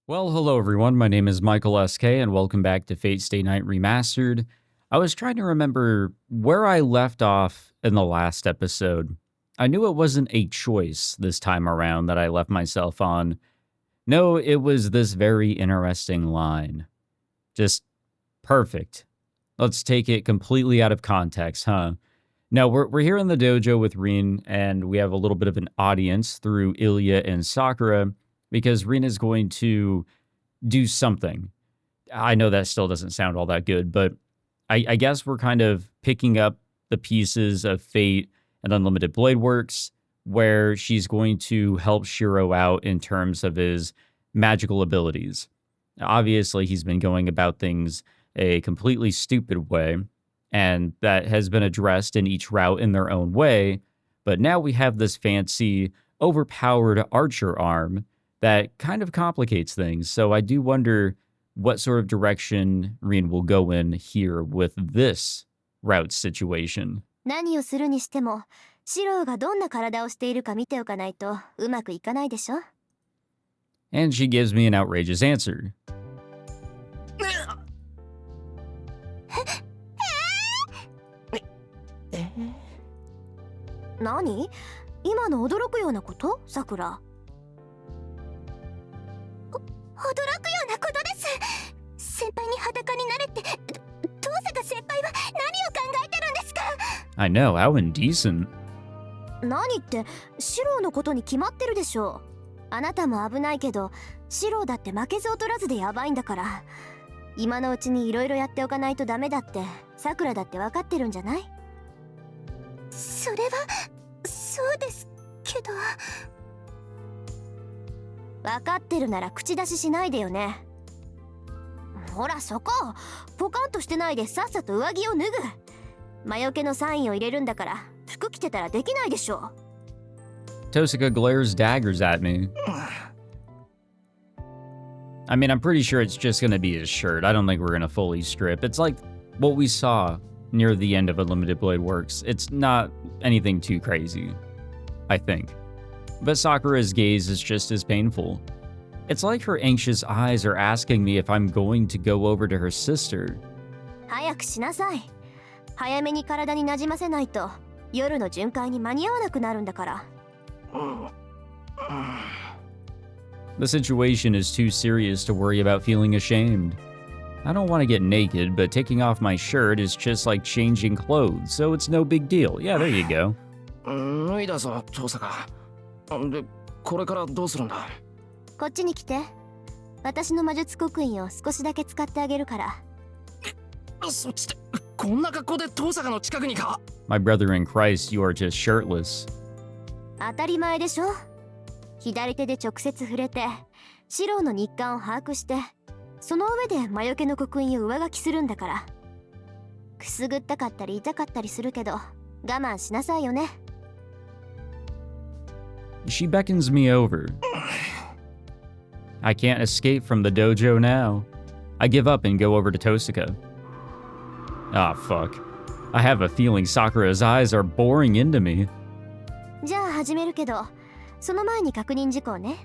Well, hello everyone. My name is Michael SK, and welcome back to Fate Stay Night Remastered. I was trying to remember where I left off in the last episode. I knew it wasn't a choice this time around that I left myself on. No, it was this very interesting line. Just perfect. Let's take it completely out of context, huh? Now, we're here in the dojo with Rin, and we have a little bit of an audience through Ilya and Sakura, because Rin is going to do something. I know that still doesn't sound all that good, but I guess we're kind of picking up the pieces of Fate and Unlimited Blade Works, where she's going to help Shirou out in terms of his magical abilities. Obviously, he's been going about things a completely stupid way, and that has been addressed in each route in their own way, but now we have this fancy, overpowered archer arm that kind of complicates things. So I do wonder what sort of direction Rin will go in here with this route situation. 何をするにしても、シロウがどんな体をしているか見ておかないとうまくいかないでしょ。And she gives me an outrageous answer. 何？今の驚くようなこと？さくら。驚くようなことです。先輩に裸になれって、遠坂先輩は何を考えてるんですか？ I know, how indecent. 何って、シロウのことに決まってるでしょ。あなたも危ないけど、シロウだって負けず劣らずでやばいんだから。今のうちにいろいろやっておかないとダメだって、さくらだって分かってるんじゃない？それは、そうですけど。分かってるなら口出ししないでよね。ほらそこ、ポカンとしてないでさっさと上着を脱ぐ。魔除けのサインを入れるんだから、服着てたらできないでしょ。Tosaka glares daggers at me. I mean, I'm pretty sure it's just gonna be his shirt. I don't think we're gonna fully strip. It's like what we saw near the end of Unlimited Blade Works. It's not anything too crazy, I think. But Sakura's gaze is just as painful. It's like her anxious eyes are asking me if I'm going to go over to her sister. 早くしなさい。早めに体に馴染ませないと夜の巡回に間に合わなくなるんだから。The situation is too serious to worry about feeling ashamed. I don't want to get naked, but taking off my shirt is just like changing clothes, so it's no big deal. Yeah, there you go. 脱いだぞ、遠坂。で、これからどうするんだ？こっちに来て。私の魔術刻印を少しだけ使ってあげるから。そっちって、こんな格好で遠坂の近くにか？ My brother in Christ, you are just shirtless. 当たり前でしょ。左手で直接触れて、シロウの日韓を把握して、その上で魔除けの刻印を上書きするんだから。くすぐったかったり痛かったりするけど、我慢しなさいよね。She beckons me over. I can't escape from the dojo now. I give up and go over to Tosaka. Ah, fuck. I have a feeling Sakura's eyes are boring into me. じゃあ始めるけど、その前に確認事項ね。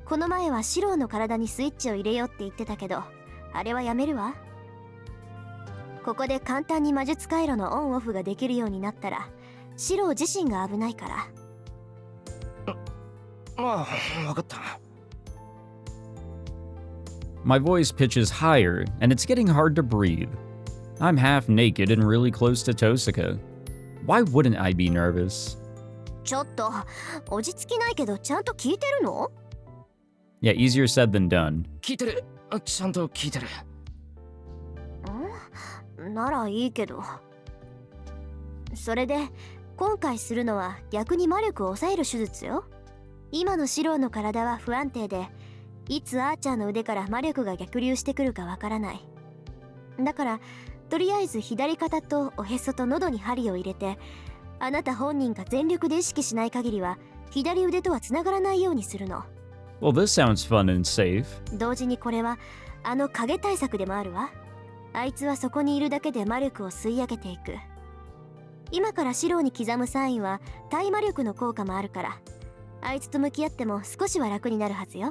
この前はシロウの体にスイッチを入れようって言ってたけど、あれはやめるわ。ここで簡単に魔術回路のオンオフができるようになったら、シロウ自身が危ないから。ああ、わかった。My voice pitches higher, and it's getting hard to breathe. I'm half naked and really close to Tosaka. Why wouldn't I be nervous? ちょっと、落ち着きないけどちゃんと聞いてるの？ Yeah, easier said than done. 聞いてる。ちゃんと聞いてる。ならいいけど。それで、今回するのは逆に魔力を抑える手術よ。今のシロウの体は不安定で、いつアーチャーの腕から魔力が逆流してくるかわからない。だから、とりあえず左肩とおへそと喉に針を入れて、あなた本人が全力で意識しない限りは、左腕とはつながらないようにするの。Well, this sounds fun and safe. 同時にこれは、あの影対策でもあるわ。あいつはそこにいるだけで魔力を吸い上げていく。今からシロウに刻むサインは、対魔力の効果もあるから、あいつと向き合っても少しは楽になるはずよ。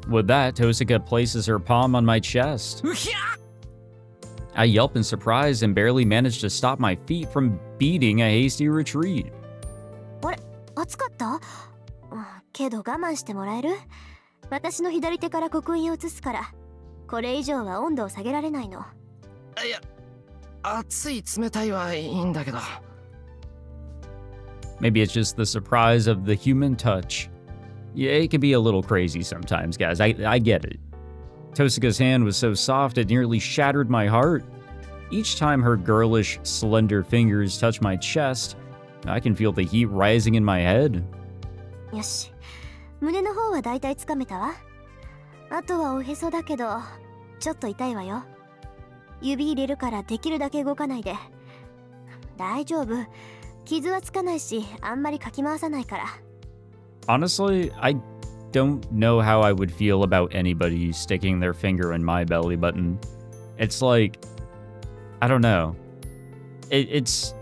With that, Tosaka places her palm on my chest. うひゃ I yelp in surprise and barely manage to stop my feet from beating a hasty retreat. 熱かった？けど我慢してもらえる？私の左手から刻印を移すから、これ以上は温度を下げられないの。いや、熱い冷たいはいいんだけど。 Maybe it's just the surprise of the human touch. Yeah, it can be a little crazy sometimes, guys. I get it. Tosaka's hand was so soft it nearly shattered my heart. Each time her girlish, slender fingers touch my chest, I can feel the heat rising in my head. よし、胸の方はだいたいつかめたわ。あとはおへそだけど、ちょっと痛いわよ。指入れるからできるだけ動かないで。大丈夫。傷はつかないし、あんまりかき回さないから。Honestly, I don't know how I would feel about anybody sticking their finger in my belly button. It's like, I don't know. It's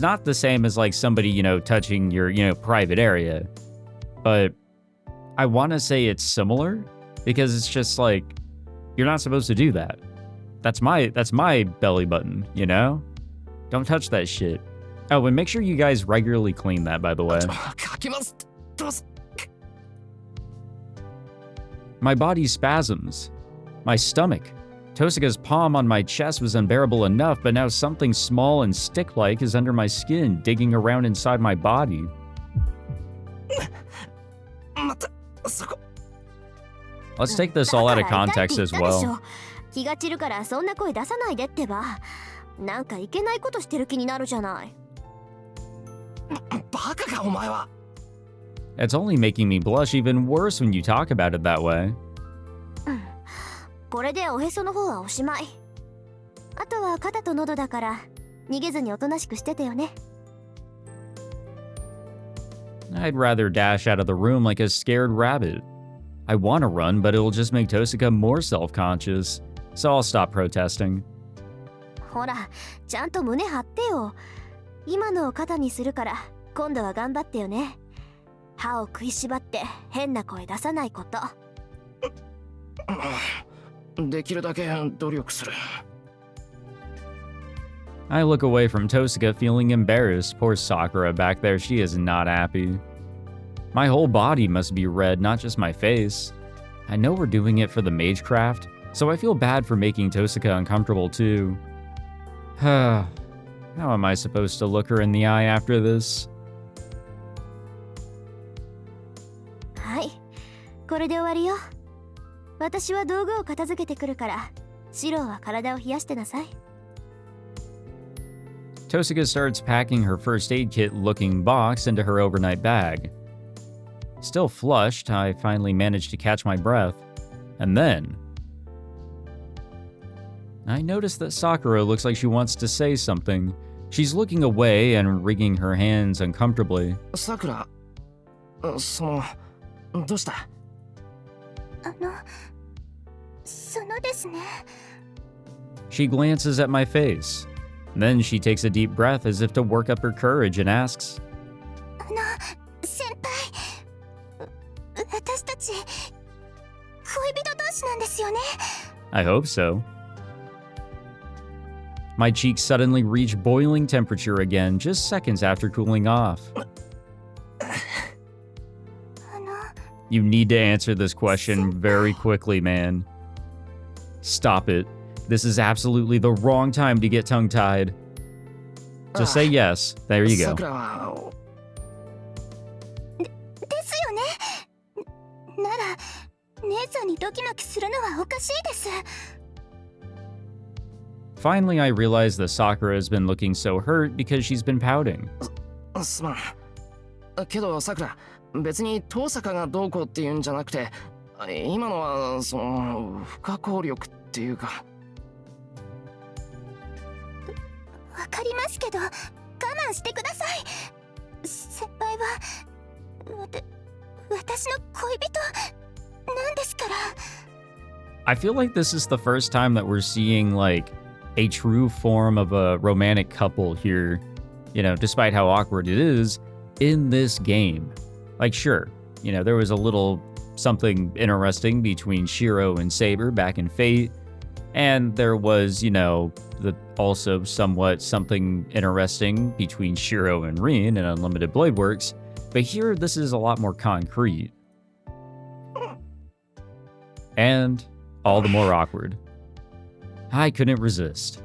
not the same as like somebody, touching your, private area. But I want to say it's similar because it's just like, you're not supposed to do that. That's my belly button, Don't touch that shit. Oh, and make sure you guys regularly clean that, by the way. かきますどうぞ My body spasms. My stomach. Tosaka's palm on my chest was unbearable enough, but now something small and stick-like is under my skin, digging around inside my body. またそこ Let's take this all out of context as だから痛いって言ったでし well. ょ。気が散るからそんな声出さないでってば。なんかいけないことしてる気になるじゃない。バカかお前は It's only making me blush even worse when you talk about it that way. これでおへその方はおしまい。あとは肩と喉だから逃げずにおとなしくしててよね。I'd rather dash out of the room like a scared rabbit. I want to run, but it'll just make Tosaka more self-conscious, so I'll stop protesting. ほら、ちゃんと胸張ってよ。今のを肩にするから今度は頑張ってよね。歯を食いしばって変な声出さないこと。できるだけ努力する I look away from Tosaka feeling embarrassed. Poor Sakura back there, she is not happy. My whole body must be red, not just my face. I know we're doing it for the magecraft, so I feel bad for making Tosaka uncomfortable too. How am I supposed to look her in the eye after this? はい、これで終わりよ。私は道具を片付けてくるから、シローは体を冷やしてなさい。Tosaka starts packing her first aid kit looking box into her overnight bag. Still flushed, I finally manage to catch my breath. And then I notice that Sakura looks like she wants to say something. She's looking away and wringing her hands uncomfortably. さくらそのどうしたそのですね。She glances at my face. Then she takes a deep breath as if to work up her courage and asks, 先輩、私たち恋人同士なんですよね。 I hope so. My cheeks suddenly reach boiling temperature again, just seconds after cooling off. You need to answer this question very quickly, man. Stop it. This is absolutely the wrong time to get tongue-tied. Just say yes. There you さ go. くらはですよね。なら姉さんにドキドキするのはおかしいです。 Finally, I realize that Sakura has been looking so hurt because she's been pouting. すまんけどさくら別に遠坂がどうこうっていうんじゃなくて今のはその不可抗力っていうかわかりますけど我慢してください。先輩は私の恋人なんですから。 I feel like this is the first time that we're seeing, like, a true form of a romantic couple here, despite how awkward it is, in this game. Like, sure, there was a little something interesting between Shirou and Saber back in Fate, and there was, also somewhat something interesting between Shirou and Rin in Unlimited Blade Works, but here this is a lot more concrete. And all the more awkward. I couldn't resist.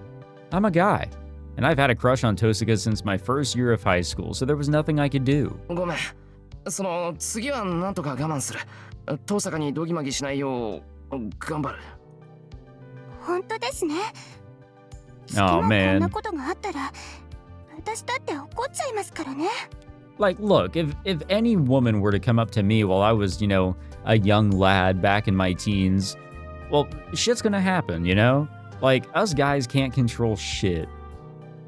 I'm a guy, and I've had a crush on Tosaka since my first year of high school, so there was nothing I could do. ごめん。その次はなんとか我慢する。遠坂にドギマギしないよう頑張る。本当ですね。 Oh こん man. なことがあったら、私だって怒っちゃいますからね。 Like, look, if any woman were to come up to me while I was, a young lad back in my teens, well, shit's gonna happen, Like, us guys can't control shit.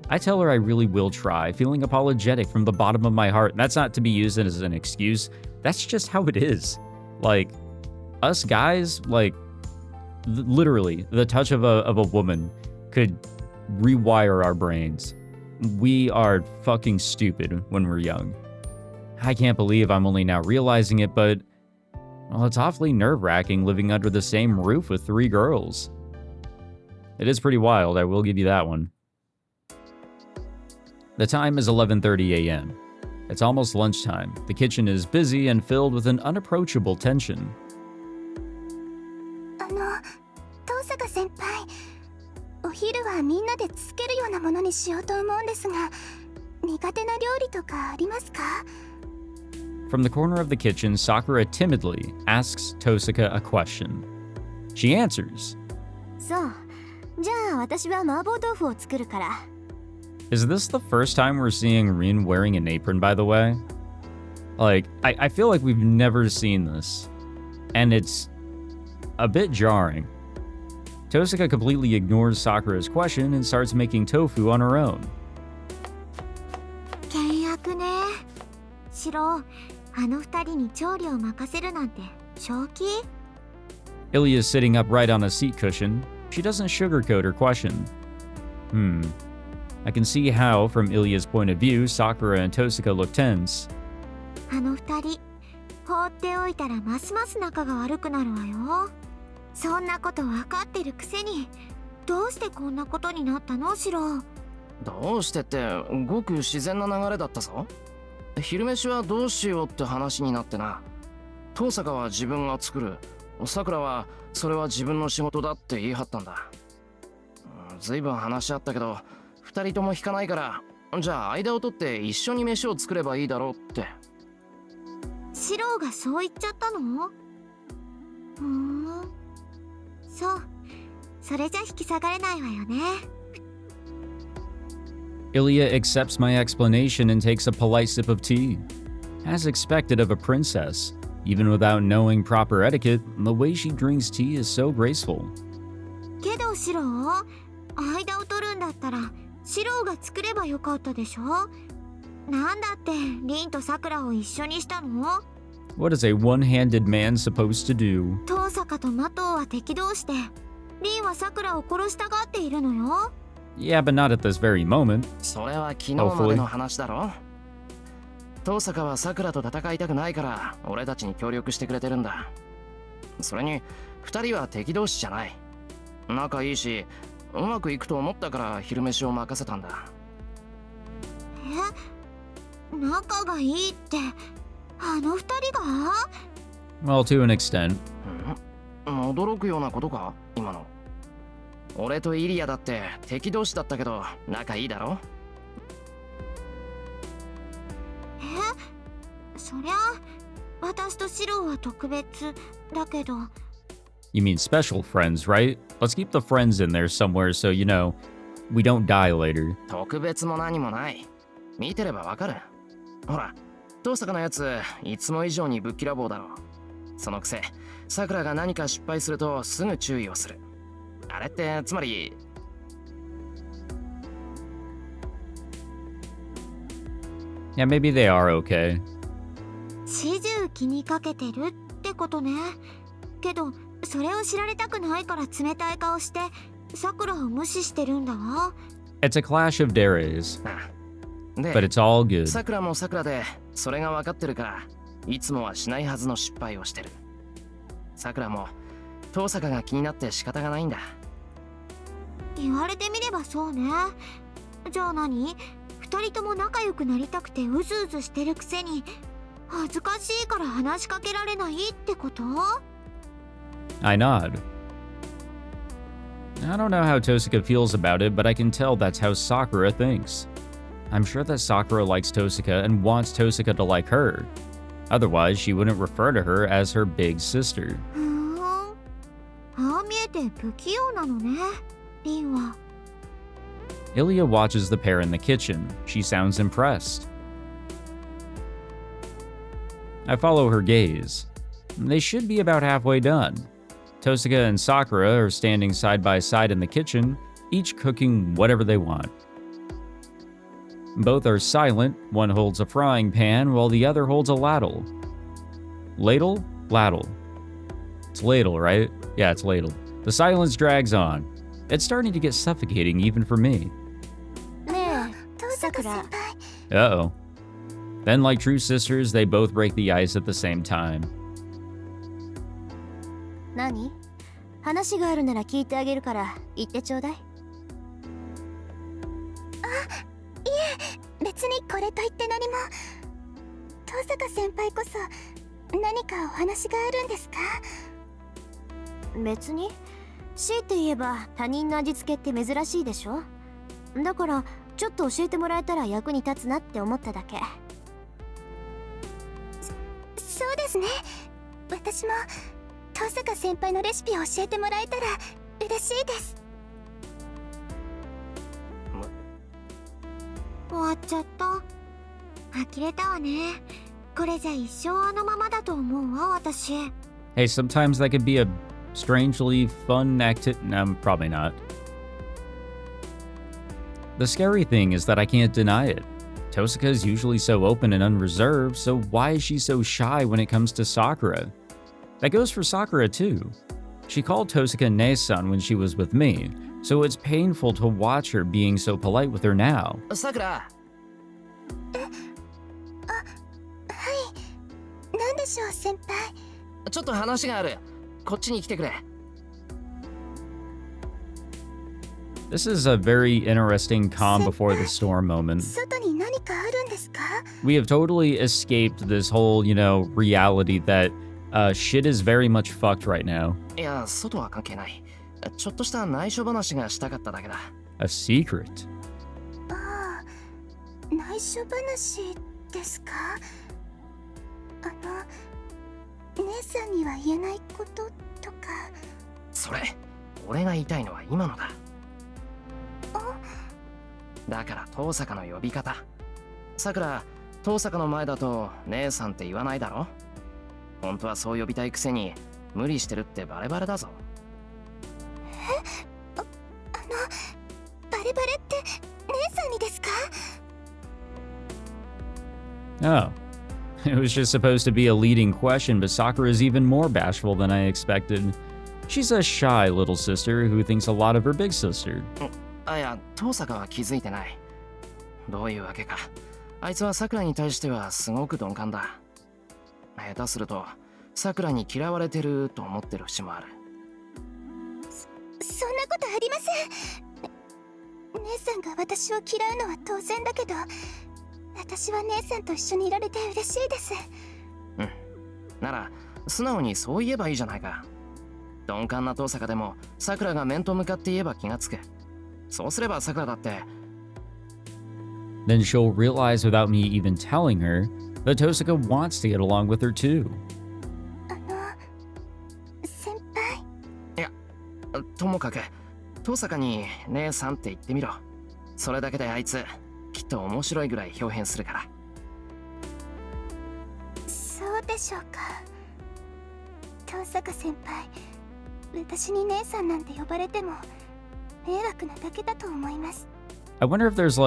I tell her I really will try, feeling apologetic from the bottom of my heart. And that's not to be used as an excuse. That's just how it is. Like, us guys, like, literally, the touch of a woman could rewire our brains. We are fucking stupid when we're young. I can't believe I'm only now realizing it, but, well, it's awfully nerve-wracking living under the same roof with 3 girls. It is pretty wild, I will give you that one. The time is 11:30 a.m. It's almost lunchtime. The kitchen is busy and filled with an unapproachable tension. 遠坂先輩、お昼はみんなでつけるようなものにしようと思うんですが、苦手な料理とかありますか? From the corner of the kitchen, Sakura timidly asks Tosaka a question. She answers. そう。じゃあ私は麻婆豆腐を作るから。 Is this the first time we're seeing Rin wearing an apron, by the way? Like, I feel like we've never seen this. And it's a bit jarring. Tosaka completely ignores Sakura's question and starts making tofu on her own. 倹約ね。シロ、あの二人に調理を任せるなんて正気? Ilya is sitting upright on a seat cushion. She doesn't sugarcoat her question. I can see how, from Ilya's point of view, Sakura and Tosaka look tense. あの二人、放っておいたらますます仲が悪くなるわよ。そんなこと分かってるくせに、どうしてこんなことになったの、シロ？どうしてってごく自然な流れだったぞ。昼飯はどうしようって話になってな。遠坂は自分が作る。さくらはそれは自分の仕事だって言い張ったんだ。ずいぶん話し合ったけど、二人とも引かないから、じゃあ間を取って一緒に飯を作ればいいだろうって。シロがそう言っちゃったの？そう。それじゃ引き下がれないわよね。Ilya accepts my explanation and takes a polite sip of tea. As expected of a princess, even without knowing proper etiquette, the way she drinks tea is so graceful. けどシロ、間を取るんだったらシロが作ればよかったでしょ？なんだってリンとサクラを一緒にしたの？ What is a one-handed man supposed to do? 遠坂とマトウは敵同士で、リンはサクラを殺したがっているのよ。Yeah, but not at this very moment. それは昨日までの話だろ。遠坂はサクラと戦いたくないから俺たちに協力してくれてるんだ。それに二人は敵同士じゃない。仲いいしうまくいくと思ったから昼飯を任せたんだ。え、仲がいいってあの二人が？ Well, to an extent. 驚くようなことか今の。俺とイリアだって敵同士だったけど仲いいだろ。そりゃ私とシロは特別だけど。 You mean special friends, right? Let's keep the friends in there somewhere so, we don't die later. 特別も何もない。見てればわかる。ほら、遠坂のやついつも以上にぶっきらぼうだろ。そのくせ、さくらが何か失敗するとすぐ注意をする。あれってつまり。Yeah, maybe they are okay. 始終気にかけてるってことね。けどそれを知られたくないから冷たい顔してさくらを無視してるんだわ。 It's a clash of dares. で、 But it's all good. さくらもさくらでそれが分かってるからいつもはしないはずの失敗をしてる。さくらも遠坂が気になって仕方がないんだ。言われてみればそうね。じゃあ何？二人とも仲良くなりたくてうずうずしてるくせに恥ずかしいから話しかけられないってこと？ I nod. I don't know how Tosaka feels about it, but I can tell that's how Sakura thinks. I'm sure that Sakura likes Tosaka and wants Tosaka to like her. Otherwise, she wouldn't refer to her as her big sister. ふーん。ああ見えて不器用なのね、リンは。Ilya watches the pair in the kitchen. She sounds impressed. I follow her gaze. They should be about halfway done. Tosaka and Sakura are standing side by side in the kitchen, each cooking whatever they want. Both are silent. One holds a frying pan while the other holds a ladle. Ladle? Ladle. It's ladle, right? Yeah, it's ladle. The silence drags on. It's starting to get suffocating even for me. ねえ、さくら。 Uh-oh. Then, like true sisters, they both break the ice at the same time. 何？話があるなら聞いてあげるから言ってちょうだい。あ、いえ、別にこれといって何も。遠坂先輩こそ何かお話があるんですか？別に。強いて言えば他人の味付けって珍しいでしょ。だからちょっと教えてもらえたら役に立つなって思っただけ。そうですね。私も遠坂先輩のレシピを教えてもらえたら嬉しいです。終わっちゃった。呆れたわね。これじゃ一生あのままだと思うわ、私。 Hey, sometimes that could be a strangely fun activity. No, probably not. The scary thing is that I can't deny it. Tosaka is usually so open and unreserved, so why is she so shy when it comes to Sakura? That goes for Sakura too. She called Tosaka Ne-san when she was with me, so it's painful to watch her being so polite with her now. さくら。なんでしょう、先輩。ちょっと話がある。こっちに来てくれ。This is a very interesting calm before the storm moment. 外に何かあるんですか？ We have totally escaped this whole, reality that shit is very much fucked right now. いや、外は関係ない。ちょっとした内緒話がしたかっただけだ。A secret. ああ、内緒話ですか？姉さんには言えないこととか。それ、俺が言いたいのは今のだ。だから遠坂の呼び方。さくら、遠坂の前だと姉さんって言わないだろ。本当はそう呼びたいくせに無理してるってバレバレだぞ。バレバレって姉さんにですか？ Oh. It was just supposed to be a leading question, but Sakura is even more bashful than I expected. She's a shy little sister who thinks a lot of her big sister. あ、いや、遠坂は気づいてない。どういうわけか。あいつはさくらに対してはすごく鈍感だ。下手すると、さくらに嫌われてると思ってる節もある。そんなことありません。姉さんが私を嫌うのは当然だけど、私は姉さんと一緒にいられて嬉しいです。うん。なら、素直にそう言えばいいじゃないか。鈍感な遠坂でも、さくらが面と向かって言えば気がつく。そうすればさくらだって。Then she'll realize without me even telling her that Tosaka wants to get along with her too. 先輩。いや、ともかく、遠坂に姉さんって言ってみろ。それだけであいつ、きっと面白いぐらい表現するから。そうでしょうか。遠坂先輩、私に姉さんなんて呼ばれても迷惑なだけだと思います。I wonder if there's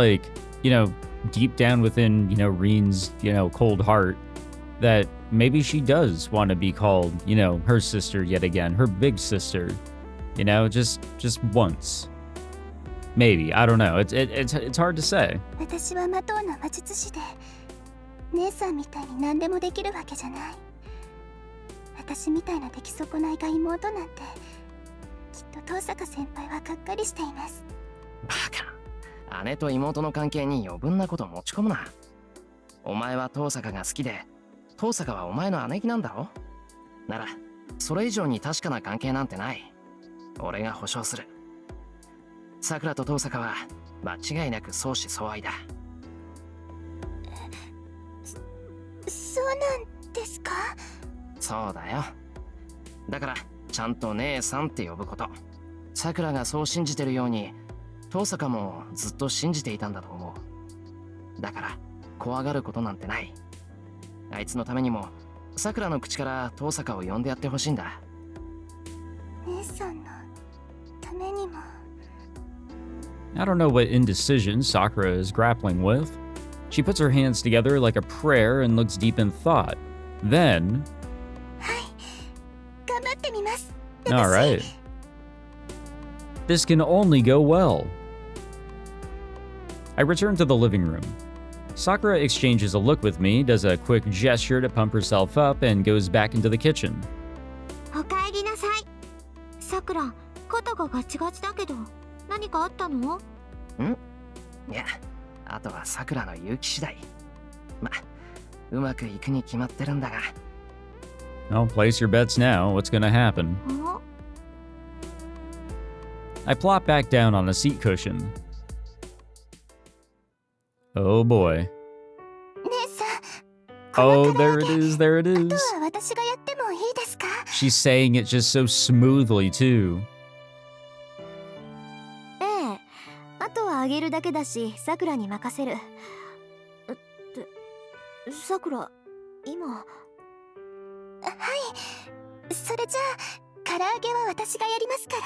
deep down within, Rin's, cold heart, that maybe she does want to be called, her sister yet again, her big sister, just once. Maybe, I don't know. It's hard to say. 私は魔導の魔術師で、姉さんみたいに何でもできるわけじゃない。私みたいな出来損ないが妹なんて、きっと遠坂先輩はがっかりしています。バカ。姉と妹の関係に余分なこと持ち込むな。お前は遠坂が好きで、遠坂はお前の姉貴なんだろ。ならそれ以上に確かな関係なんてない。俺が保証する。さくらと遠坂は間違いなく相思相愛だ。そうなんですか？そうだよ。だからちゃんと姉さんって呼ぶこと。さくらがそう信じてるように遠坂もずっと信じていたんだと思う。だから怖がることなんてない。あいつのためにもさくらの口から遠坂を呼んでやってほしいんだ。姉さんのためにも。I don't know what indecision Sakura is grappling with. She puts her hands together like a prayer and looks deep in thought. Then... はい、頑張ってみます。Alright. This can only go well. I return to the living room. Sakura exchanges a look with me, does a quick gesture to pump herself up, and goes back into the kitchen. おかえりなさい。さくら、肩がガチガチだけど、何かあったの？いや、あとはさくらの勇気次第。ま、うまくいくに決まってるんだが。Well, place your bets now. What's gonna happen? I plop back down on a seat cushion. Oh boy. 姉さん。Oh, there it is, there it あ is. とは私がやってもいいですか？ She's saying it just so smoothly, too. ええ。あとはあげるだけだし、さくらに任せる。さくら、今。はい。それじゃあ、唐揚げは私がやりますから。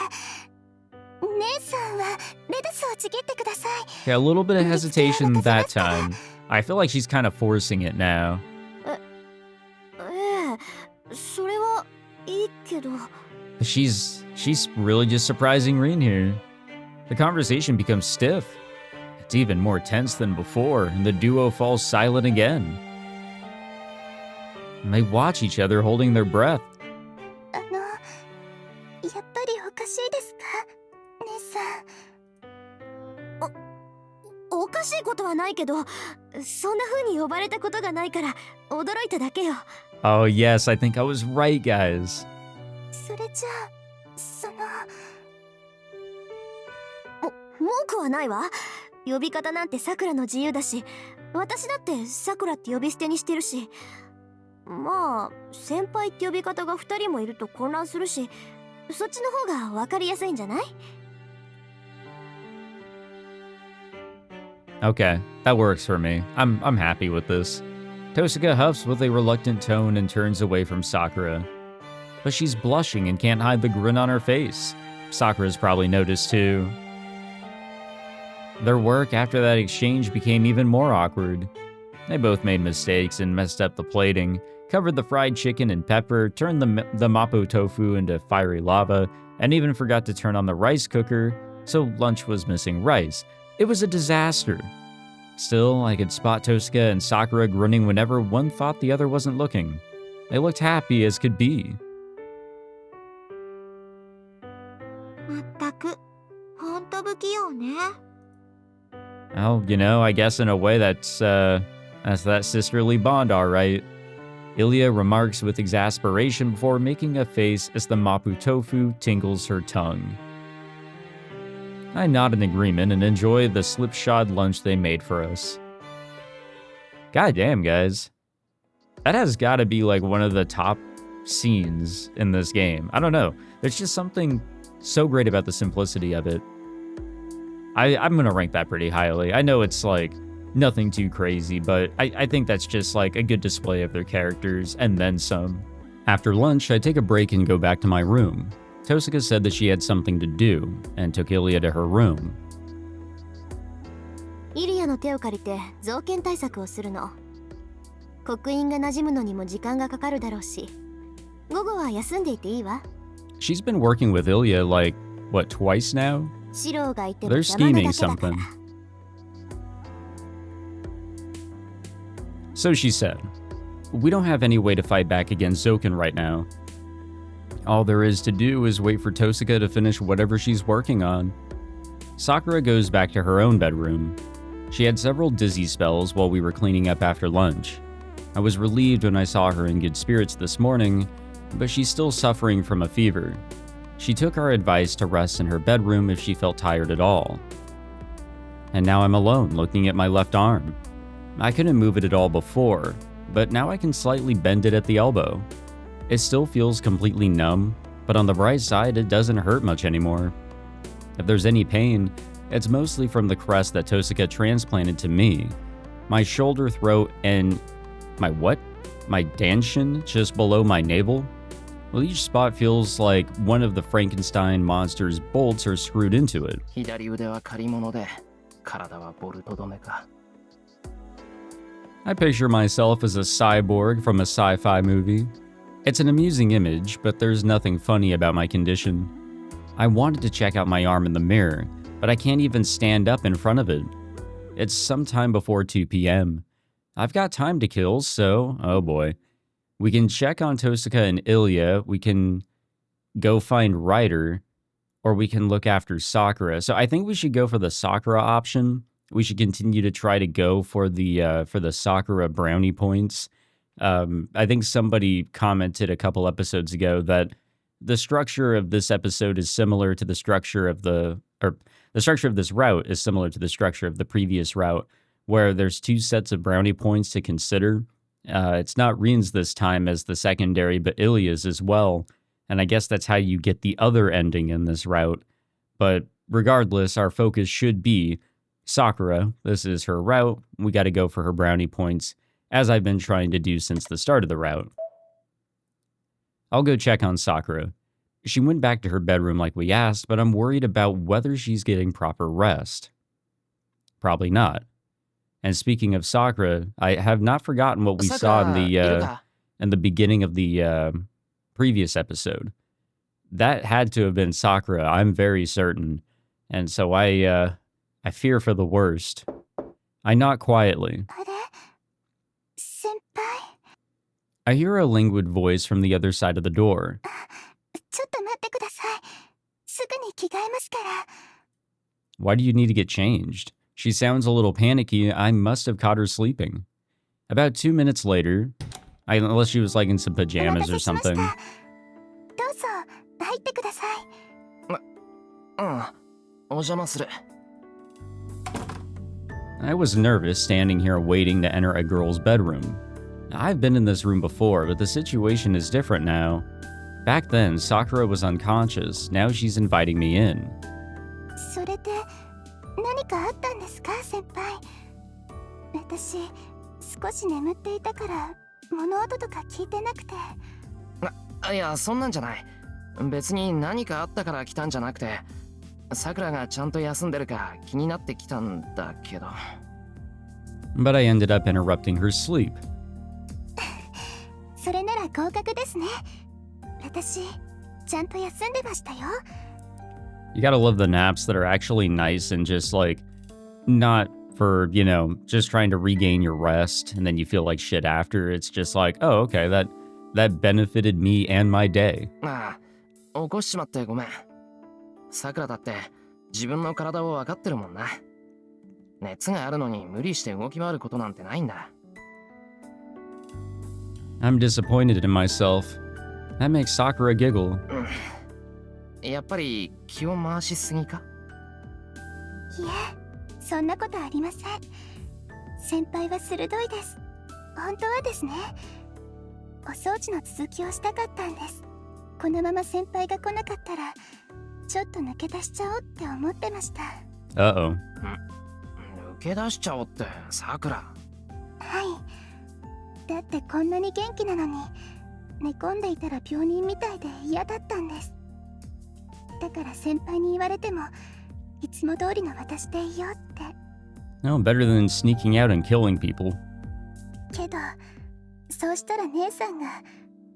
姉さんはレタスをちぎってください。 Okay, a little bit of hesitation that time. I feel like she's kind of forcing it now. ええ、それはいいけど。She's really just surprising Rin here. The conversation becomes stiff. It's even more tense than before, and the duo falls silent again. And they watch each other holding their breath. やっぱりおかしいですか？姉さん。おかしいことはないけど、そんな風に呼ばれたことがないから驚いただけよ。Oh yes, I think I was right, guys. それじゃあ、文句はないわ。呼び方なんてさくらの自由だし、私だってさくらって呼び捨てにしてるし、まあ先輩って呼び方が2人もいると混乱するし、そっちの方が分かりやすいんじゃない？ Okay, that works for me. I'm happy with this. Tosuka huffs with a reluctant tone and turns away from Sakura. But she's blushing and can't hide the grin on her face. Sakura's probably noticed too. Their work after that exchange became even more awkward. They both made mistakes and messed up the plating, covered the fried chicken in pepper, turned the mapo tofu into fiery lava, and even forgot to turn on the rice cooker, so lunch was missing rice. It was a disaster. Still, I could spot Tosuka and Sakura grinning whenever one thought the other wasn't looking. They looked happy as could be. まったく、ほんと不器用ね。 Well, you know, I guess in a way that's that sisterly bond, all right. Ilya remarks with exasperation before making a face as the mapo tofu tingles her tongue. I nod in agreement and enjoy the slipshod lunch they made for us. Goddamn, guys. That has gotta be like one of the top scenes in this game. I don't know. There's just something so great about the simplicity of it. I'm gonna rank that pretty highly. I know it's like nothing too crazy, but I think that's just like a good display of their characters and then some. After lunch, I take a break and go back to my room. Tosuka said that she had something to do and took Ilya to her room. イリアの手を借りて造形対策をするの。刻印が馴染むのにも時間がかかるだろうし、午後は休んでいていいわ。She's been working with Ilya like, what, twice now? シロウがいても They're 邪魔な scheming だけだから。 something. So she said, we don't have any way to fight back against Zoken right now. All there is to do is wait for Tosaka to finish whatever she's working on. Sakura goes back to her own bedroom. She had several dizzy spells while we were cleaning up after lunch. I was relieved when I saw her in good spirits this morning, but she's still suffering from a fever. She took our advice to rest in her bedroom if she felt tired at all. And now I'm alone, looking at my left arm. I couldn't move it at all before, but now I can slightly bend it at the elbow. It still feels completely numb, but on the bright side, it doesn't hurt much anymore. If there's any pain, it's mostly from the crest that Tosaka transplanted to me. My shoulder, throat, and my what? My danshin just below my navel? Well, each spot feels like one of the Frankenstein monster's bolts are screwed into it. 左腕は借り物で、体はボルト止めか。 I picture myself as a cyborg from a sci-fi movie. It's an amusing image, but there's nothing funny about my condition. I wanted to check out my arm in the mirror, but I can't even stand up in front of it. It's sometime before 2 p.m. I've got time to kill, so, oh boy. We can check on Tosaka and Ilya, we can go find Ryder, or we can look after Sakura. So I think we should go for the Sakura option. We should continue to try to go for the Sakura brownie points. I think somebody commented a couple episodes ago that the structure of this episode is similar to the structure of the structure of this route is similar to the structure of the previous route, where there's 2 sets of brownie points to consider. It's not Rin's this time as the secondary, but Ilya's as well. And I guess that's how you get the other ending in this route. But regardless, our focus should be Sakura. This is her route. We got to go for her brownie points, as I've been trying to do since the start of the route. I'll go check on Sakura. She went back to her bedroom like we asked, but I'm worried about whether she's getting proper rest. Probably not. And speaking of Sakura, I have not forgotten what we saw in the beginning of the previous episode. That had to have been Sakura, I'm very certain. And so I fear for the worst. I knock quietly. I hear a languid voice from the other side of the door. Why do you need to get changed? She sounds a little panicky. I must have caught her sleeping. About 2 minutes later, unless she was like in some pajamas or something. I was nervous standing here waiting to enter a girl's bedroom. I've been in this room before, but the situation is different now. Back then, Sakura was unconscious. Now she's inviting me in. Iや、そんなんじゃない。別に何かあったから来たんじゃなくて、さくらがちゃんと休んでるか気になってきたんだけど。But I ended up interrupting her sleep. それなら合格ですね。私、ちゃんと休んでましたよ。You gotta love the naps that are actually nice and just like, not for, you know, just trying to regain your rest and then you feel like shit after. It's just like, oh, okay, that benefited me and my day. ああ、起こしちまってごめん。さくらだって自分の体を分かってるもんな。熱があるのに無理して動き回ることなんてないんだ。I'm disappointed in myself. That makes Sakura giggle. やっぱり気を回しすぎか？いえ、そんなことありません。先輩は鋭いです。本当はですね、お掃除の続きをしたかったんです。このまま先輩が来なかったら、ちょっと抜け出しちゃおうって思ってました。Uh-oh. 抜け出しちゃおうって、さくら。はい。だってこんなに元気なのに、寝込んでいたら病人みたいで嫌だったんです。だから先輩に言われても、いつも通りの私でいいよって。No, better than sneaking out and killing people. けど、そうしたら姉さんが、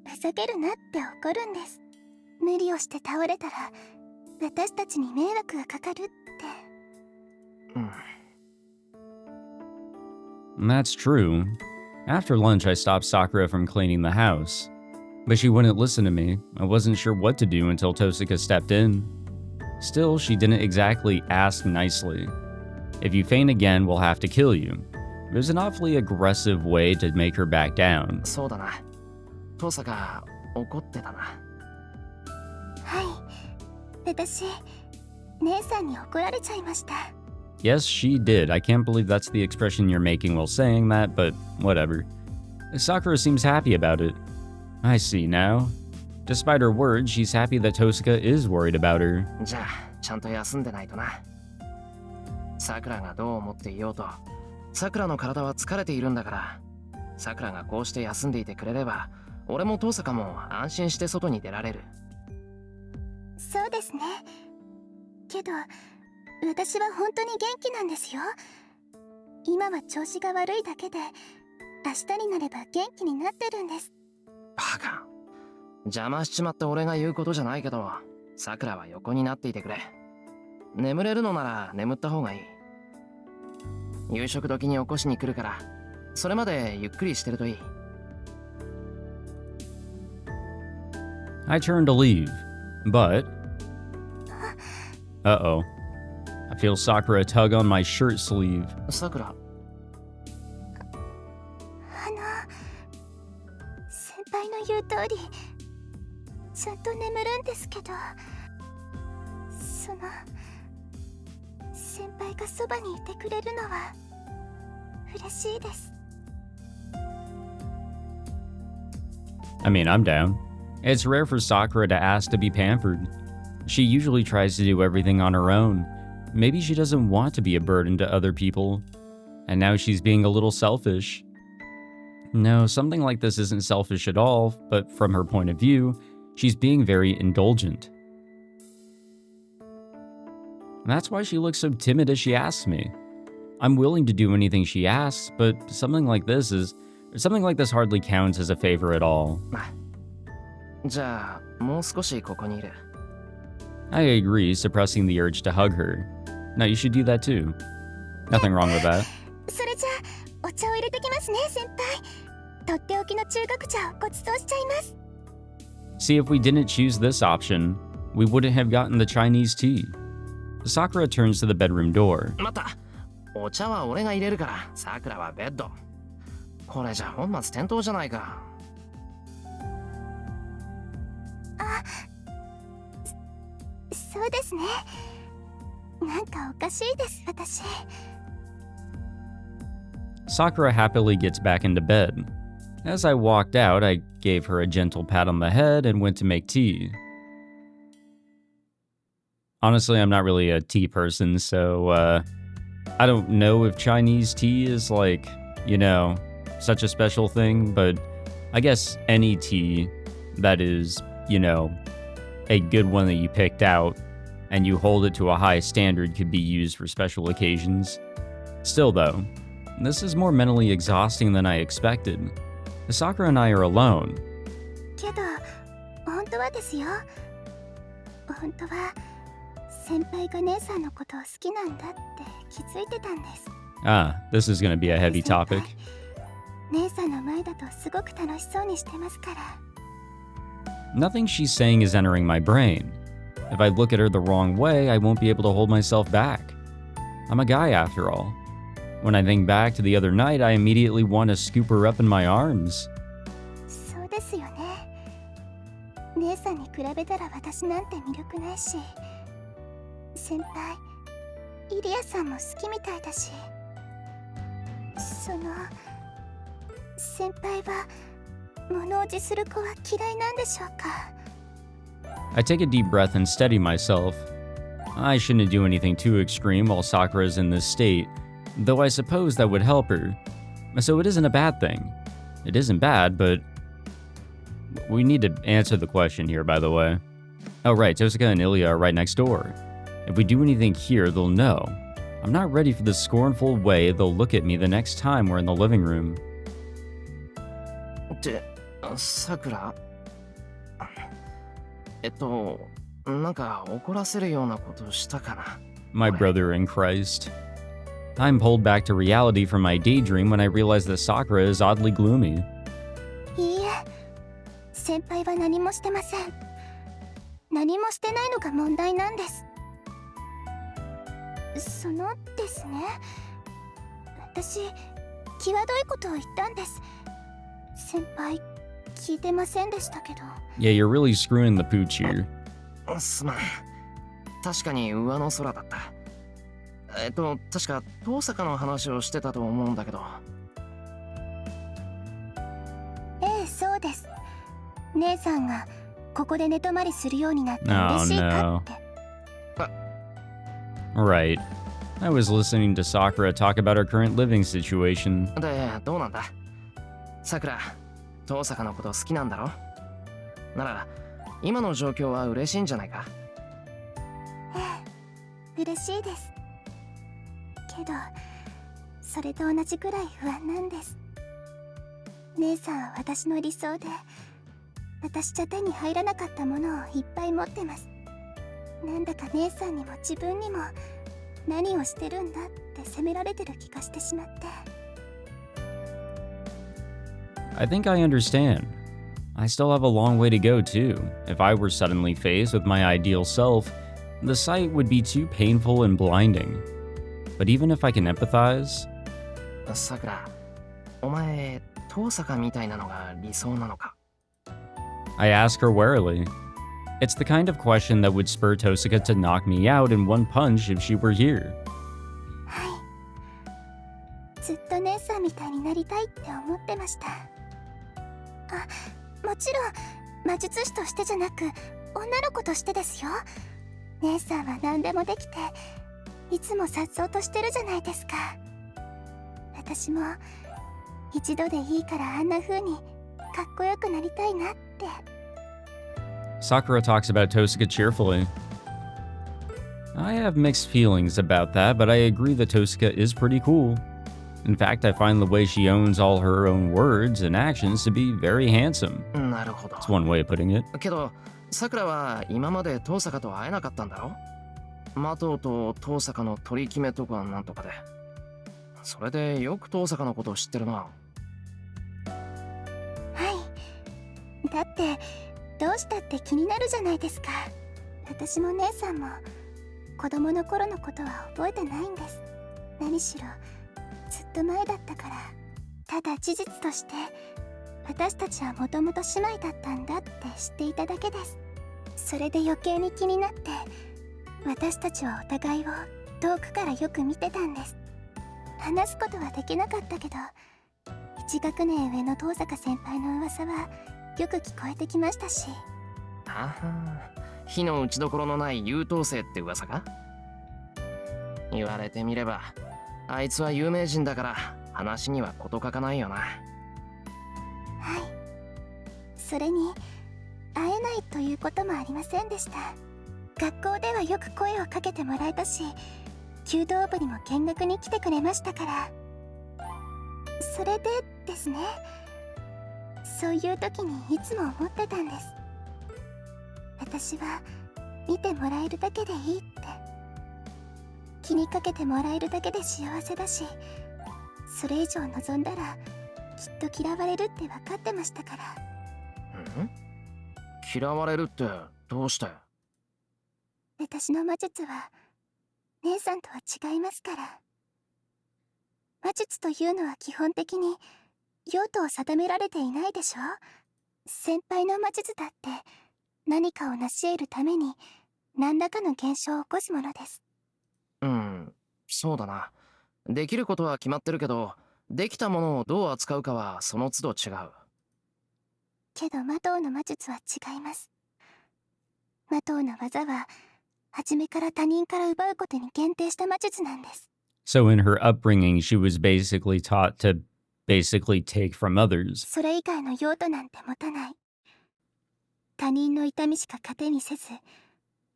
ふざけるなって怒るんです。無理をして倒れたら、私たちに迷惑がかかるって。That's true. After lunch, I stopped Sakura from cleaning the house. But she wouldn't listen to me. I wasn't sure what to do until Tosaka stepped in. Still, she didn't exactly ask nicely. If you faint again, we'll have to kill you. It was an awfully aggressive way to make her back down. そうだな。トサカ、怒ってたな。はい。私、姉さんに怒られちゃいました。Yes, she did. I can't believe that's the expression you're making while saying that, but whatever. Sakura seems happy about it. I see now. Despite her words, she's happy that Tosaka is worried about her. じゃあ、ちゃんと休んでないとな。さくらがどう思っていようと、さくらの体は疲れているんだから、さくらがこうして休んでいてくれれば、俺もトサカも安心して外に出られる。そうですね。けど、私は本当に元気なんですよ。今は調子が悪いだけで、明日になれば元気になってるんです。バカ。邪魔しちまった俺が言うことじゃないけど、さくらは横になっていてくれ。眠れるのなら眠った方がいい。夕食時に起こしに来るから、それまでゆっくりしてるといい。I turned to leave, but... Uh-oh. I feel Sakura tug on my shirt sleeve. さくら。先輩の言う通り、ちゃんと眠るんですけど、先輩がそばにいてくれるのは嬉しいです。I mean, I'm down. It's rare for Sakura to ask to be pampered. She usually tries to do everything on her own. Maybe she doesn't want to be a burden to other people. And now she's being a little selfish. No, something like this isn't selfish at all, but from her point of view, she's being very indulgent. That's why she looks so timid as she asks me. I'm willing to do anything she asks, but something like this hardly counts as a favor at all. じゃあ、もう少しここにいる。I agree, suppressing the urge to hug her. Now you should do that too. Nothing wrong with that. それじゃあ、お茶を入れてきますね、先輩。とっておきの中国茶をご馳走しちゃいます。See, if we didn't choose this option, we wouldn't have gotten the Chinese tea. Sakura turns to the bedroom door. 待った。お茶は俺が入れるから、さくらはベッド。これじゃ本末転倒じゃないか。そうですね。なんかおかしいです、私。Sakura happily gets back into bed. As I walked out, I gave her a gentle pat on the head and went to make tea. Honestly, I'm not really a tea person, so I don't know if Chinese tea is like, you know, such a special thing, but I guess any tea that is, you know, a good one that you picked out and you hold it to a high standard could be used for special occasions. Still though, this is more mentally exhausting than I expected. Sakura and I are alone. けど、本当はですよ。本当は先輩が姉さんのことを好きなんだって気づいてたんです。Ah, this is gonna be a heavy topic. 姉さんの前だとすごく楽しそうにしてますから。Nothing she's saying is entering my brain. If I look at her the wrong way, I won't be able to hold myself back. I'm a guy after all. When I think back to the other night, I immediately want to scoop her up in my arms. そうですよね。姉さんに比べたら私なんて魅力ないし、先輩、イリアさんも好きみたいだし、先輩は物おじする子は嫌いなんでしょうか。I take a deep breath and steady myself. I shouldn't do anything too extreme while Sakura is in this state, though I suppose that would help her. So it isn't a bad thing. It isn't bad, but... We need to answer the question here, by the way. Oh right, Tosaka and Ilya are right next door. If we do anything here, they'll know. I'm not ready for the scornful way they'll look at me the next time we're in the living room. って、さくら？なんか怒らせるようなことしたかな。My brother in Christ. I'm pulled back to reality from my daydream when I realize that Sakura is oddly gloomy. いいえ、先先輩は何もしてません。何もしてないのが問題なんです。そのですね、私際どいことを言ったんです。先輩聞いてませんでしたけど。 Yeah, you're really screwing the pooch here. すまん。確かに上の空だった。確か遠坂の話をしてたと思うんだけど。ええ、そうです。姉さんがここで寝泊まりするようになって嬉しいかって。Right. I was listening to Sakura talk about her current living situation. で、どうなんだ？さくら、遠坂のこと好きなんだろ？なら、今の状況は嬉しいんじゃないか？ええ、嬉しいです。けど、それと同じくらい不安なんです。姉さんは私の理想で、私じゃ手に入らなかったものをいっぱい持ってます。なんだか姉さんにも自分にも何をしてるんだって責められてる気がしてしまって。I think I understand. I still have a long way to go, too. If I were suddenly faced with my ideal self, the sight would be too painful and blinding. But even if I can empathize, さくら、お前、遠坂みたいなのが理想なのか？ I ask her warily. It's the kind of question that would spur Tosaka to knock me out in one punch if she were here. はい。ずっと姉さんみたいになりたいって思ってました。もちろん魔術師としてじゃなく女の子としてですよ。姉さんは何でもできていつも颯爽としてるじゃないですか。私も一度でいいからあんな風にかっこよくなりたいなって。Sakura talks about Tosaka cheerfully. I have mixed feelings about that, but I agree that Tosaka is pretty cool. In fact, I find the way she owns all her own words and actions to be very handsome. なるほど。 That's one way of putting it. けど、さくらは今まで遠坂と会えなかったんだろ？マトウと遠坂の取り決めとかなんとかで。それでよく遠坂のことを知ってるな。はい。だってどうしたって気になるじゃないですか。私も姉さんも子供の頃のことは覚えてないんです。何しろずっと前だったから。ただ事実として私たちはもともと姉妹だったんだって知っていただけです。それで余計に気になって私たちはお互いを遠くからよく見てたんです。話すことはできなかったけど1学年上の遠坂先輩の噂はよく聞こえてきましたし。あは、火の打ちどころのない優等生って噂か？言われてみればあいつは有名人だから話には事欠かないよな。はい。それに会えないということもありませんでした。学校ではよく声をかけてもらえたし弓道部にも見学に来てくれましたから。それでですね、そういう時にいつも思ってたんです。私は見てもらえるだけでいいって。気にかけてもらえるだけで幸せだし、それ以上望んだらきっと嫌われるって分かってましたから。嫌われるってどうして？私の魔術は姉さんとは違いますから。魔術というのは基本的に用途を定められていないでしょ。先輩の魔術だって何かを成し得るために何らかの現象を起こすものです。そうだな。できることは決まってるけど、できたものをどう扱うかはその都度違う。けど魔導の魔術は違います。魔導の技は初めから他人から奪うことに限定した魔術なんです。So in her upbringing, she was basically taught to basically take from others. それ以外の用途なんて持たない。他人の痛みしか糧にせず、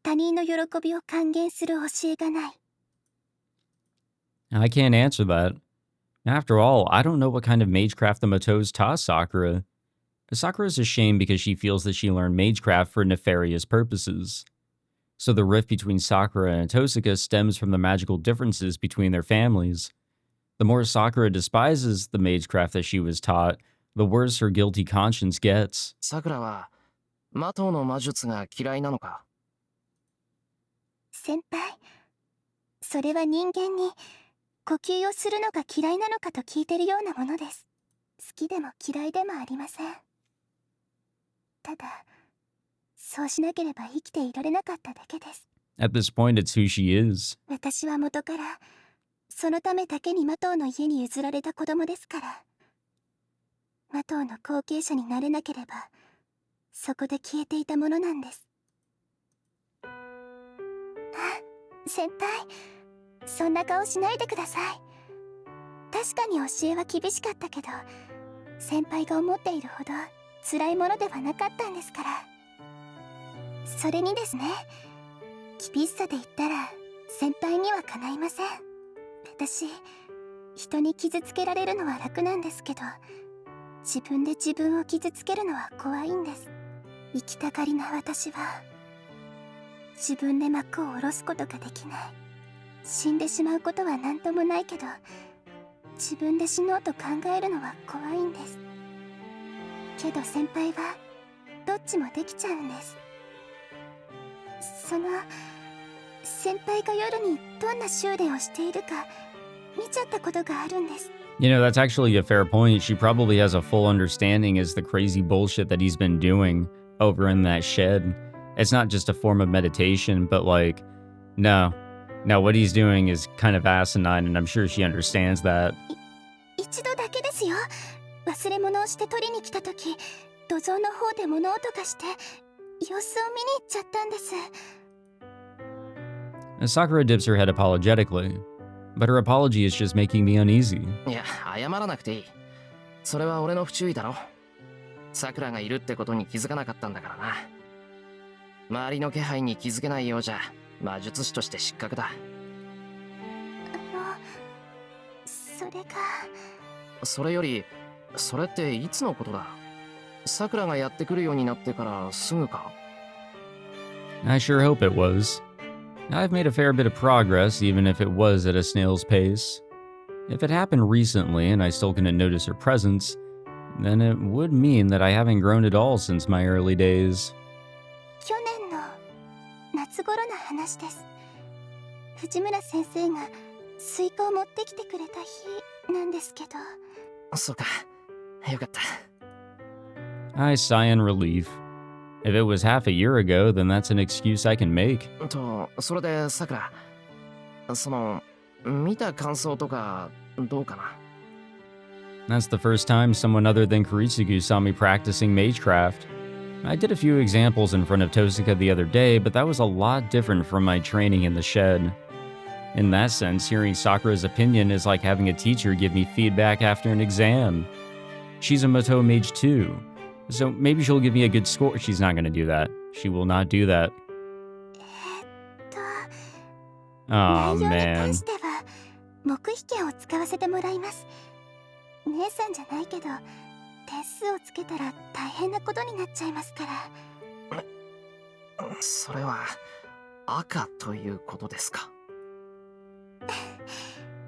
他人の喜びを還元する教えがない。I can't answer that. After all, I don't know what kind of magecraft the Matos taught Sakura. Sakura's ashamed because she feels that she learned magecraft for nefarious purposes. So the rift between Sakura and Tosaka stems from the magical differences between their families. The more Sakura despises the magecraft that she was taught, the worse her guilty conscience gets. さくらは魔党の魔術が嫌いなのか？先輩、それは人間に呼吸をするのが嫌いなのかと聞いてるようなものです。好きでも嫌いでもありません。ただ、そうしなければ生きていられなかっただけです。At this point, it's who she is. 私は元からそのためだけに魔党の家に譲られた子供ですから。魔党の後継者になれなければそこで消えていたものなんです。あ、先輩、そんな顔しないでください。確かに教えは厳しかったけど、先輩が思っているほど辛いものではなかったんですから。それにですね、厳しさで言ったら先輩にはかないません。私、人に傷つけられるのは楽なんですけど、自分で自分を傷つけるのは怖いんです。生きたがりな私は自分で幕を下ろすことができない。死んでしまうことは何ともないけど、自分で死のうと考えるのは怖いんです。けど先輩はどっちもできちゃうんです。先輩が夜にどんな修練をしているか見ちゃったことがあるんです。You know, that's actually a fair point. She probably has a full understanding as the crazy bullshit that he's been doing over in that shed. It's not just a form of meditation, but like, no, what he's doing is kind of asinine, and I'm sure she understands that. 一度だけですよ。忘れ物をして取りに来た時、土蔵の方で物音がして様子を見に行っちゃったんです。Sakura dips her head apologetically, but her apology is just making me uneasy. いや、謝らなくていい。それは俺の不注意だろ。さくらがいるってことに気づかなかったんだからな。周りの気配に気づけないようじゃ魔術師として失格だ。それが。それより、それっていつのことだ？さくらがやってくるようになってからすぐか？ I sure hope it was. I've made a fair bit of progress, even if it was at a snail's pace. If it happened recently and I still couldn't notice her presence, then it would mean that I haven't grown at all since my early days. 去年の夏頃の話です。藤村先生がスイカを持ってきてくれた日なんですけど。そうか。よかった。I sigh in relief. If it was half a year ago, then that's an excuse I can make. それでさくら、見た感想とかどうかな？ That's the first time someone other than Kiritsugu saw me practicing magecraft. I did a few examples in front of Tosaka the other day, but that was a lot different from my training in the shed. In that sense, hearing Sakura's opinion is like having a teacher give me feedback after an exam. She's a Moto mage too, so maybe she'll give me a good score. She's not going to do that. She will not do that. 内 Oh 容に man. 関しては黙秘権を使わせてもらいます。姉さんじゃないけど点数をつけたら大変なことになっちゃいますから。それは赤ということですか？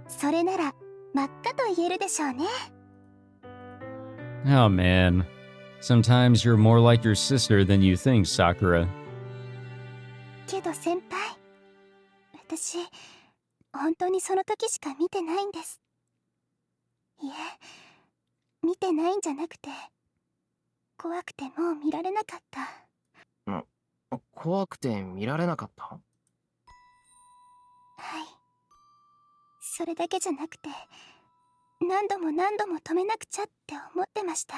それなら真っ赤と言えるでしょうね。Oh man. Sometimes you're more like your sister than you think, Sakura. けど先輩、私本当にその時しか見てないんです。いえ、見てないんじゃなくて怖くてもう見られなかった。怖くて見られなかった？はい。それだけじゃなくて何度も止めなくちゃって思ってました。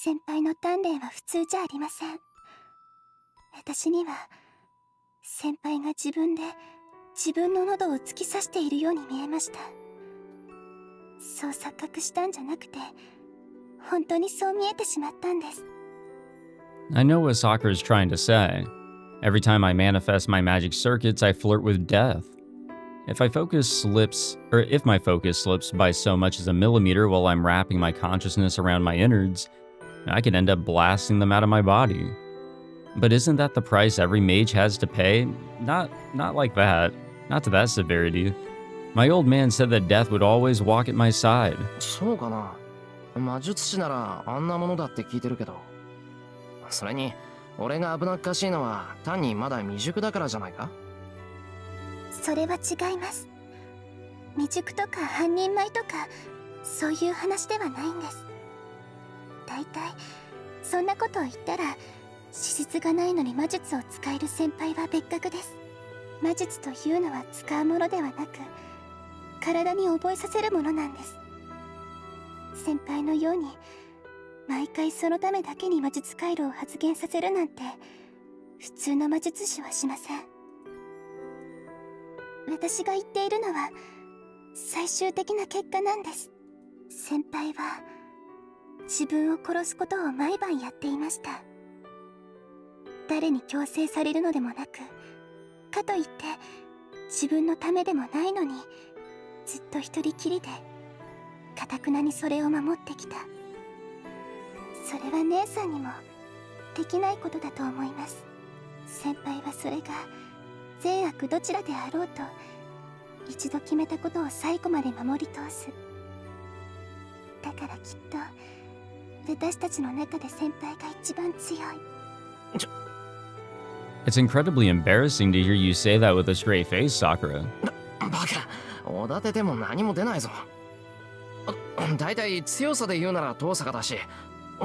先輩の鍛錬は普通じゃありません。私には先輩が自分で自分の喉を突き刺しているように見えました。そう錯覚したんじゃなくて本当にそう見えてしまったんです。 I know what Sakura's trying to say. Every time I manifest my magic circuits, I flirt with death. If my focus slips by so much as a millimeter while I'm wrapping my consciousness around my innards, I could end up blasting them out of my body. But isn't that the price every mage has to pay? Not like that. Not to that severity. My old man said that death would always walk at my side. そうかな。魔術師ならあんなものだって聞いてるけど。それに俺が危なっかしいのは単にまだ未熟だからじゃないか。それは違います。未熟とか半人前とかそういう話ではないんです。だいたいそんなことを言ったら資質がないのに魔術を使える先輩は別格です。魔術というのは使うものではなく体に覚えさせるものなんです。先輩のように毎回そのためだけに魔術回路を発現させるなんて普通の魔術師はしません。私が言っているのは最終的な結果なんです。先輩は自分を殺すことを毎晩やっていました。誰に強制されるのでもなく、かといって自分のためでもないのにずっと一人きりで頑なにそれを守ってきた。それは姉さんにもできないことだと思います。先輩はそれが善悪どちらであろうと一度決めたことを最後まで守り通す。だからきっと私たちの中で先輩が一番強い。It's incredibly embarrassing to hear you say that with a straight face, Sakura. バカ、おだてても何も出ないぞ。だいたい強さで言うなら遠坂だし、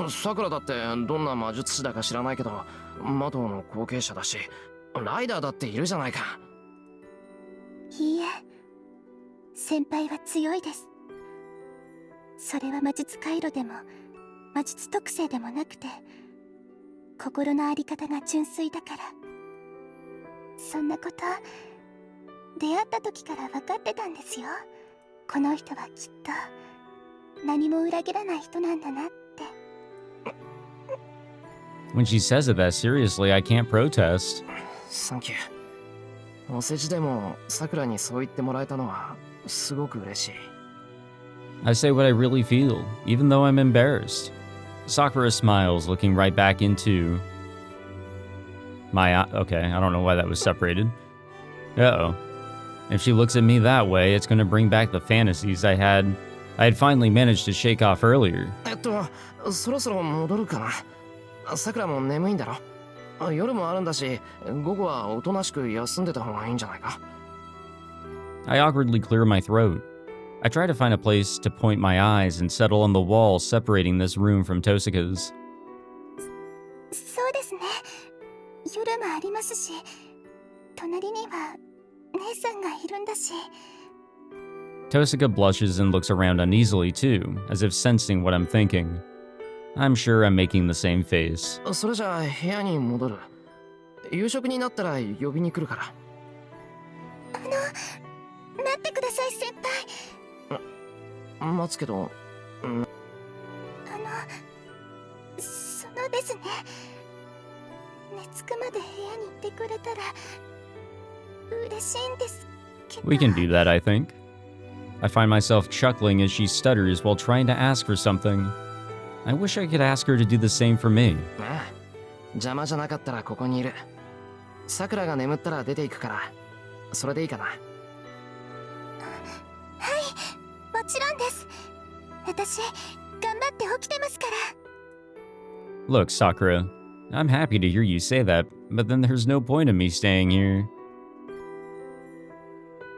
さくらだってどんな魔術師だか知らないけど魔導の後継者だし、ライダーだっているじゃないか。いいえ、先輩は強いです。それは魔術回路でも魔術特性でもなくて心の在り方が純粋だから。そんなこと出会った時から分かってたんですよ。この人はきっと何も裏切らない人なんだなって。When she says it that seriously, I can't protest. サンキュー。お世辞でもさくらにそう言ってもらえたのはすごく嬉しい。I say what I really feel, even though I'm embarrassed. Sakura smiles, looking right back into my eye. Okay, I don't know why that was separated. Uh-oh. If she looks at me that way, it's going to bring back the fantasies I had finally managed to shake off earlier. そろそろ戻るかな。さくらも眠いんだろ。夜もあるんだし、午後はおとなしく休んでた方がいいんじゃないか。I awkwardly clear my throat. I try to find a place to point my eyes and settle on the wall separating this room from Tosaka's. そうですね。夜もありますし、隣には姉さんがいるんだし。Tosaka blushes and looks around uneasily too, as if sensing what I'm thinking. I'm sure I'm making the same face. それじゃあ部屋に戻る。夕食になったら呼びに来るから。待ってください先輩。待つけど。そのですね。寝つくまで部屋に行ってくれたら嬉しいんですけど。 We can do that, I think. I find myself chuckling as she stutters while trying to ask for something. I wish I could ask her to do the same for me. ああ、邪魔じゃなかったらここにいる。さくらが眠ったら出ていくから、それでいいかな。はい、もちろんです。私、頑張って起きてますから。Look, Sakura, I'm happy to hear you say that, but then there's no point in me staying here.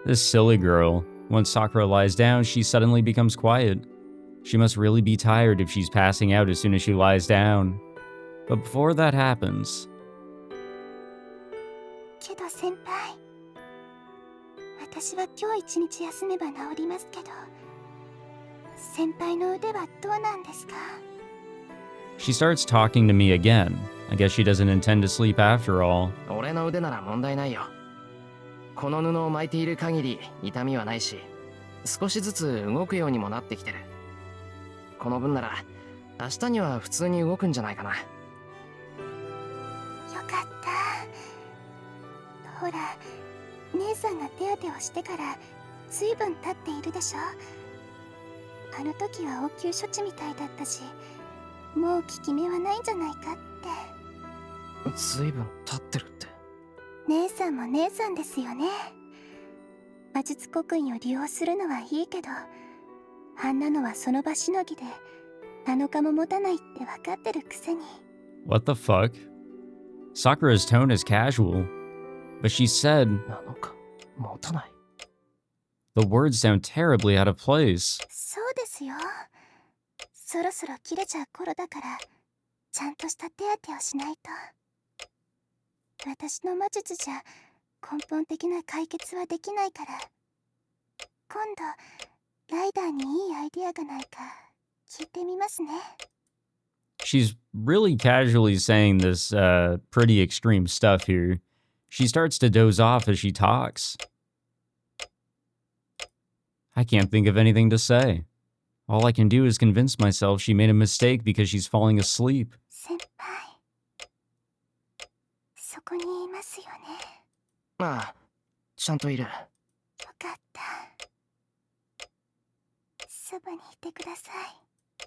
This silly girl. Once Sakura lies down, she suddenly becomes quiet. She must really be tired if she's passing out as soon as she lies down. But before that happens... けど先輩、私は今日一日休めば治りますけど、先輩の腕はどうなんですか? She starts talking to me again. I guess she doesn't intend to sleep after all. 俺の腕なら問題ないよ。この布を巻いている限り痛みはないし、少しずつ動くようにもなってきてる。この分なら明日には普通に動くんじゃないかな。よかった。ほら、姉さんが手当てをしてから随分経っているでしょ。あの時は応急処置みたいだったし、もう効き目はないんじゃないかって。随分経ってるって。姉さんも姉さんですよね。魔術刻印を利用するのはいいけど、あんなのはその場しのぎで7日も持たないって分かってるくせに。 What the fuck? Sakura's tone is casual, but she said 7日持たない。 the words sound terribly out of place. そうですよ。そろそろ切れちゃう頃だから、ちゃんとした手当てをしないと。私の魔術じゃ根本的な解決はできないから、今度ライダーにいいアイディアがないか聞いてみますね。 She's really casually saying this pretty extreme stuff here. She starts to doze off as she talks. I can't think of anything to say. All I can do is convince myself she made a mistake because she's falling asleep. 先輩、そこにいますよね。ああ、ちゃんといる。よかった。そばにいてください。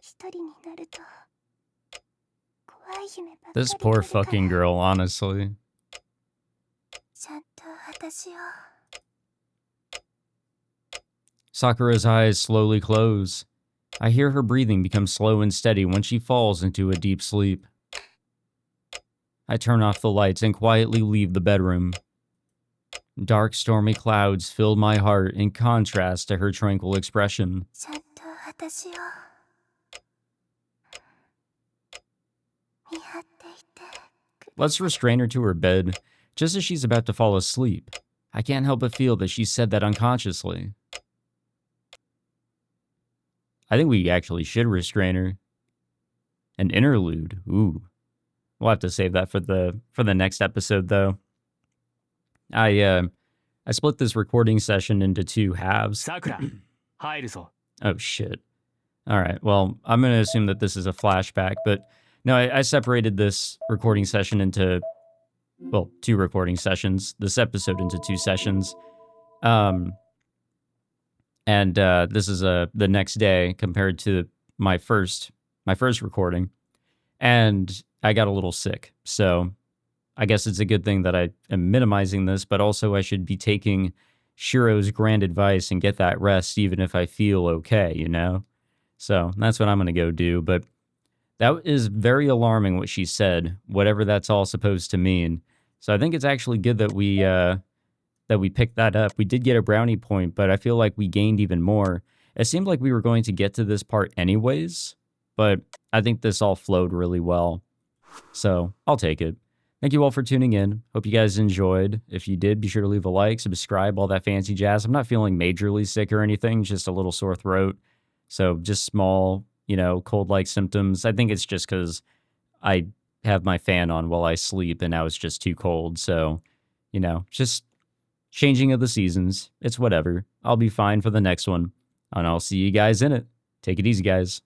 一人になると怖い夢ばっかり This poor fucking 見るから。 girl, honestly. ちゃんと私を。 Sakura's eyes slowly close. I hear her breathing become slow and steady when she falls into a deep sleep. I turn off the lights and quietly leave the bedroom. Dark, stormy clouds filled my heart in contrast to her tranquil expression. ちゃんと私を見張っていてくだ Let's restrain her to her bed, just as she's about to fall asleep. I can't help but feel that she said that unconsciously. I think we actually should restrain her. An interlude. Ooh. We'll have to save that for the next episode, though. I split this recording session into 2 halves. Sakura, 入るぞ。 Oh, shit. All right. Well, I'm going to assume that this is a flashback, but no, I separated this recording session into, well, 2 recording sessions, this episode into 2 sessions. And this is the next day compared to my first recording. And I got a little sick. So I guess it's a good thing that I am minimizing this, but also I should be taking Shirou's grand advice and get that rest even if I feel okay, you know? So that's what I'm going to go do. But that is very alarming what she said, whatever that's all supposed to mean. So I think it's actually good that we picked that up. We did get a brownie point, but I feel like we gained even more. It seemed like we were going to get to this part anyways, but I think this all flowed really well. So I'll take it. Thank you all for tuning in. Hope you guys enjoyed. If you did, be sure to leave a like, subscribe, all that fancy jazz. I'm not feeling majorly sick or anything, just a little sore throat. So just small, cold-like symptoms. I think it's just because I have my fan on while I sleep and now it's just too cold. So, just changing of the seasons. It's whatever. I'll be fine for the next one. And I'll see you guys in it. Take it easy, guys.